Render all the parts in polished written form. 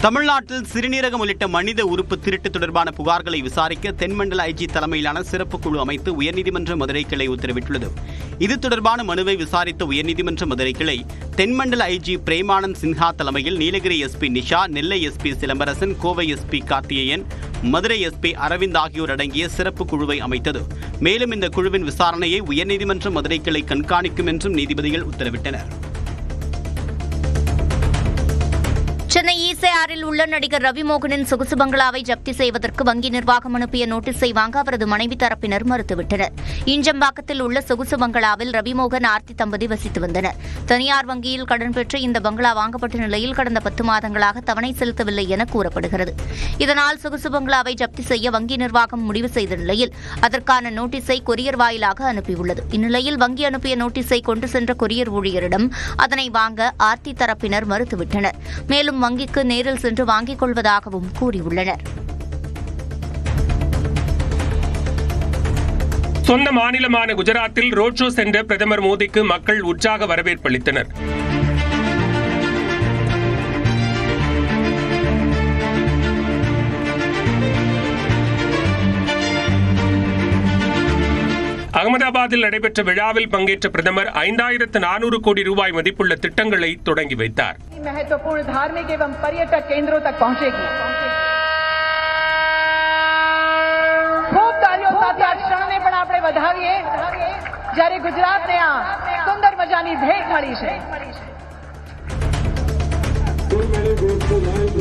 தமிழ்நாட்டில் சிறுநீரகம் உள்ளிட்ட மனித உறுப்பு திருட்டு தொடர்பான புகார்களை விசாரிக்க தென்மண்டல ஐஜி தலைமையிலான சிறப்பு குழு அமைத்து உயர்நீதிமன்ற மதுரை கிளை உத்தரவிட்டுள்ளது. இது தொடர்பான மனுவை விசாரித்த உயர்நீதிமன்ற மதுரை கிளை தென்மண்டல ஐஜி பிரேமானந்த் சின்ஹா தலைமையில் Nilgiri SP Nisha, Nellai SP Silambarasan, Kovai SP Karthikeyan, Madurai SP Aravind ஆகியோர் அடங்கிய சிறப்பு குழுவை அமைத்தது. மேலும் இந்த குழுவின் விசாரணையை உயர்நீதிமன்ற மதுரை கிளை கண்காணிக்கும் என்றும் நீதிபதிகள் உத்தரவிட்டனர். சென்னை ஈசிஆரில் உள்ள நடிகர் ரவிமோகனின் சொகுசு பங்களாவை ஜப்தி செய்வதற்கு வங்கி நிர்வாகம் அனுப்பிய நோட்டீஸை வாங்க அவரது மனைவி தரப்பினர் மறுத்துவிட்டனர். ஈஞ்சம்பாக்கத்தில் உள்ள சொகுசு பங்களாவில் ரவிமோகன், ஆர்த்தி தம்பதி வசித்து வந்தனர். தனியார் வங்கியில் கடன் பெற்று இந்த பங்களா வாங்கப்பட்ட நிலையில் கடந்த 10 மாதங்களாக தவணை செலுத்தவில்லை என கூறப்படுகிறது. இதனால் சொகுசு பங்களாவை ஜப்தி செய்ய வங்கி நிர்வாகம் முடிவு செய்த நிலையில் அதற்கான நோட்டீஸை கொரியர் வாயிலாக அனுப்பியுள்ளது. இந்நிலையில் வங்கி அனுப்பிய நோட்டீஸை கொண்டு சென்ற கொரியர் ஊழியரிடம் அதனை வாங்க ஆர்த்தி தரப்பினர் மறுத்துவிட்டனர். மேலும் வங்கிக்கு நேரில் சென்று வாங்கிக் கொள்வதாகவும் கூறியுள்ளனர். சொந்த மாநிலமான குஜராத்தில் ரோட் ஷோ சென்ற பிரதமர் மோடிக்கு மக்கள் உற்சாக வரவேற்பு அளித்தனர். அகமதாபாத்தில் நடைபெற்ற விழாவில் பங்கேற்ற பிரதமர் 5400 கோடி ரூபாய் மதிப்புள்ள திட்டங்களை தொடங்கி வைத்தார். महत्वपूर्ण धार्मिक एवं पर्यटक केंद्रों तक पहुंचेगी। खूब तालियों સાથે આ ક્ષણને પણ આપણે વધાવીએ જ્યારે ગુજરાતને આ સુંદર મજાની ભેટ મળી છે.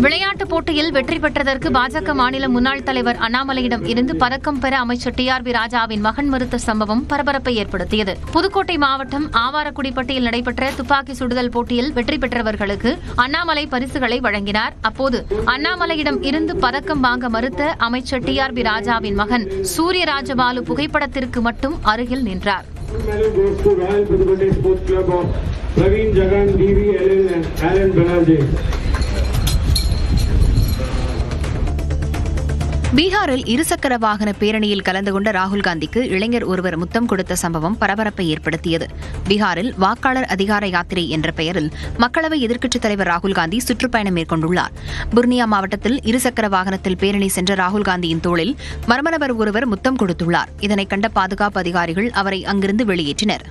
விளையாட்டுப் போட்டியில் வெற்றி பெற்றதற்கு பாஜக மாநில முன்னாள் தலைவர் அண்ணாமலையிடம் இருந்து பதக்கம் பெற அமைச்சர் TRB ராஜாவின் மகன் மறுத்த சம்பவம் பரபரப்பை ஏற்படுத்தியது. புதுக்கோட்டை மாவட்டம் ஆவாரக்குடிப்பட்டியில் நடைபெற்ற துப்பாக்கி சுடுதல் போட்டியில் வெற்றி பெற்றவர்களுக்கு அண்ணாமலை பரிசுகளை வழங்கினார். அப்போது அண்ணாமலையிடம் இருந்து பதக்கம் வாங்க மறுத்த அமைச்சர் TRB ராஜாவின் மகன் சூரியராஜபாலு புகைப்படத்திற்கு மட்டும் அருகில் நின்றார். பீகாரில் இருசக்கர வாகன பேரணியில் கலந்து கொண்ட ராகுல் காந்திக்கு இளைஞர் ஒருவர் முத்தம் கொடுத்த சம்பவம் பரபரப்பை ஏற்படுத்தியது. பீகாரில் வாக்காளர் அதிகார யாத்திரை என்ற பெயரில் மக்களவை எதிர்க்கட்சித் தலைவர் ராகுல் காந்தி சுற்றுப்பயணம் மேற்கொண்டுள்ளார். புர்னியா மாவட்டத்தில் இருசக்கர வாகனத்தில் பேரணி சென்ற ராகுல் காந்தியின் தோளில் மர்ம நபர் ஒருவர் முத்தம் கொடுத்துள்ளார். இதனை கண்ட பாதுகாப்பு அதிகாரிகள் அவரை அங்கிருந்து வெளியேற்றினர்.